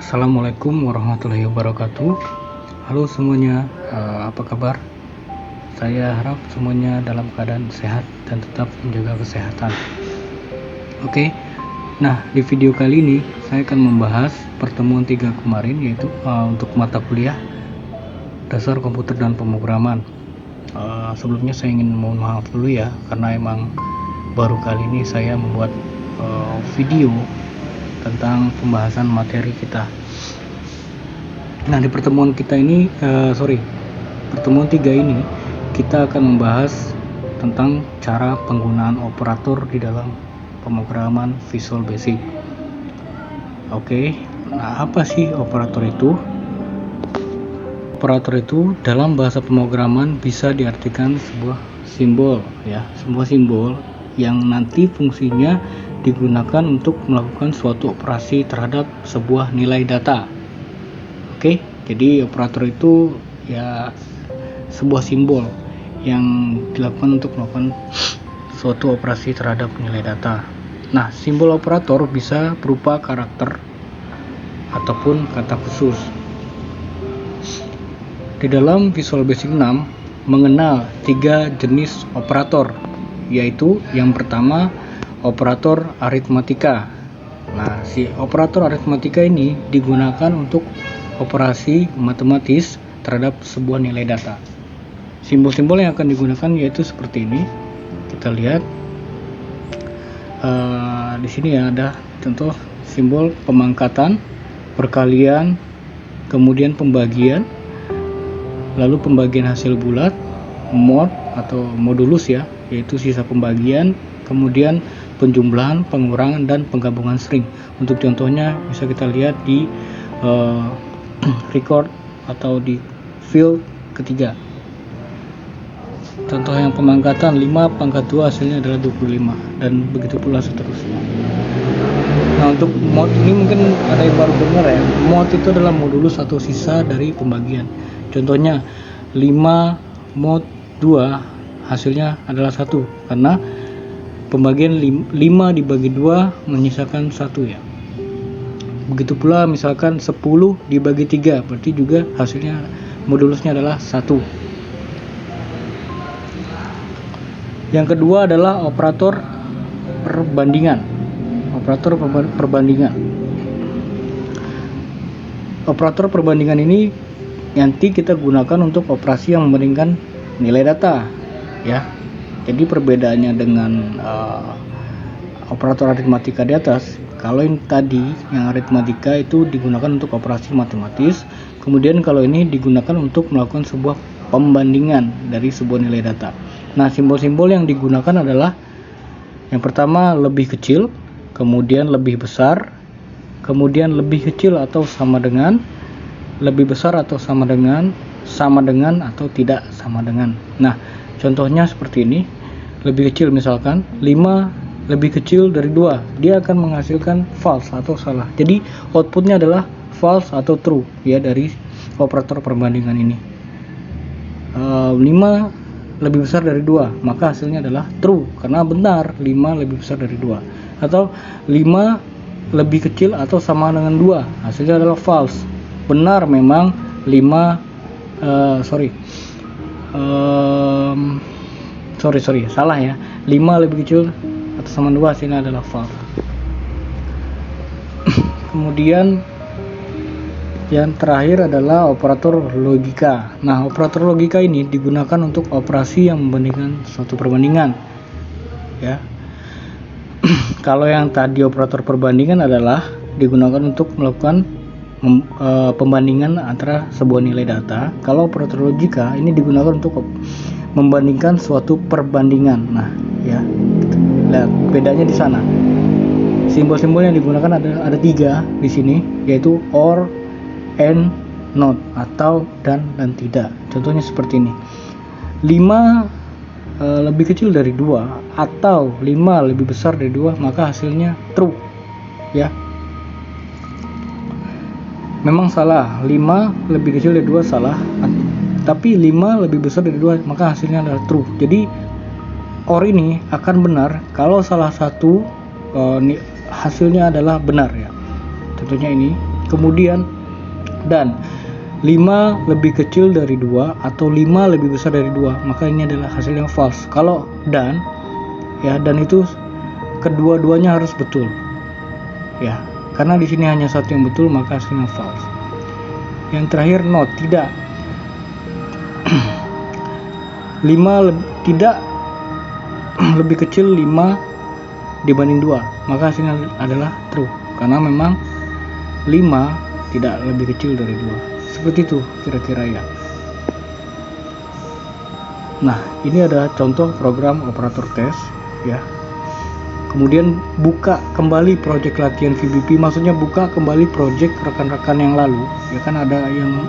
Assalamualaikum warahmatullahi wabarakatuh. Halo semuanya, apa kabar? Saya harap semuanya dalam keadaan sehat dan tetap menjaga kesehatan. Oke, nah di video kali ini saya akan membahas pertemuan 3 kemarin, yaitu untuk mata kuliah dasar komputer dan pemrograman. Sebelumnya saya ingin mohon maaf dulu ya, karena emang baru kali ini saya membuat video tentang pembahasan materi kita. Nah, di pertemuan kita ini, pertemuan 3 ini kita akan membahas tentang cara penggunaan operator di dalam pemrograman Visual Basic. Oke, nah apa sih operator itu? Operator itu dalam bahasa pemrograman bisa diartikan sebuah simbol ya, sebuah simbol yang nanti fungsinya digunakan untuk melakukan suatu operasi terhadap sebuah nilai data. Oke, jadi operator itu ya sebuah simbol yang dilakukan untuk melakukan suatu operasi terhadap nilai data. Nah, simbol operator bisa berupa karakter ataupun kata khusus. Di dalam Visual Basic 6 mengenal 3 jenis operator, yaitu yang pertama operator aritmatika. Nah, si operator aritmatika ini digunakan untuk operasi matematis terhadap sebuah nilai data. Simbol-simbol yang akan digunakan yaitu seperti ini. Kita lihat di sini ya, ada contoh simbol pemangkatan, perkalian, kemudian pembagian, lalu pembagian hasil bulat, mod atau modulus ya, yaitu sisa pembagian, kemudian penjumlahan, pengurangan, dan penggabungan string. Untuk contohnya bisa kita lihat di record atau di field ketiga. Contoh yang pemangkatan 5 pangkat 2 hasilnya adalah 25, dan begitu pula seterusnya. Nah, untuk mod ini mungkin ada yang baru dengar ya. Mod itu adalah modulus atau sisa dari pembagian. Contohnya 5 mod 2 hasilnya adalah 1, karena pembagian 5 dibagi 2 menyisakan 1 ya. Begitu pula misalkan 10 dibagi 3, berarti juga hasilnya modulusnya adalah 1. Yang kedua adalah operator perbandingan. Operator perbandingan. Operator perbandingan ini nanti kita gunakan untuk operasi yang membandingkan nilai data ya. Jadi perbedaannya dengan operator aritmatika di atas, kalau yang tadi yang aritmatika itu digunakan untuk operasi matematis, kemudian kalau ini digunakan untuk melakukan sebuah pembandingan dari sebuah nilai data. Nah, simbol-simbol yang digunakan adalah yang pertama lebih kecil, kemudian lebih besar, kemudian lebih kecil atau sama dengan, lebih besar atau sama dengan atau tidak sama dengan. Nah, contohnya seperti ini. Lebih kecil misalkan 5 lebih kecil dari 2, dia akan menghasilkan false atau salah. Jadi outputnya adalah false atau true ya dari operator perbandingan ini. 5 lebih besar dari 2, maka hasilnya adalah true karena benar 5 lebih besar dari 2. Atau 5 lebih kecil atau sama dengan 2, hasilnya adalah false. Benar memang 5 salah ya, 5 lebih kecil atau sama 2 hasilnya adalah false. Kemudian yang terakhir adalah operator logika. Nah, operator logika ini digunakan untuk operasi yang membandingkan suatu perbandingan ya. Kalau yang tadi operator perbandingan adalah digunakan untuk melakukan pembandingan antara sebuah nilai data. Kalau operator logika ini digunakan untuk membandingkan suatu perbandingan. Nah, ya, lihat bedanya di sana. Simbol-simbol yang digunakan ada 3 di sini, yaitu or, and, not, atau dan tidak. Contohnya seperti ini. 5 lebih kecil dari 2 atau 5 lebih besar dari 2, maka hasilnya true ya. Memang salah, 5 lebih kecil dari 2 salah, tapi 5 lebih besar dari 2 maka hasilnya adalah true. Jadi or ini akan benar kalau salah satu hasilnya adalah benar ya. Contohnya ini Kemudian dan 5 lebih kecil dari 2 atau 5 lebih besar dari 2, maka ini adalah hasil yang false. Kalau dan itu kedua-duanya harus betul. Ya, karena di sini hanya satu yang betul, maka hasilnya false. Yang terakhir no, tidak. 5 tidak lebih kecil 5 dibanding 2, maka hasilnya adalah true, karena memang 5 tidak lebih kecil dari 2. Seperti itu kira-kira ya. Nah, ini ada contoh program operator test ya. Kemudian buka kembali project latihan VBP, maksudnya buka kembali project rekan-rekan yang lalu ya, kan ada yang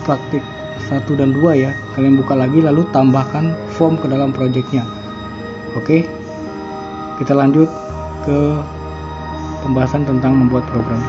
praktik 1 dan 2 ya. Kalian buka lagi lalu tambahkan form ke dalam projectnya. Oke, kita lanjut ke pembahasan tentang membuat program.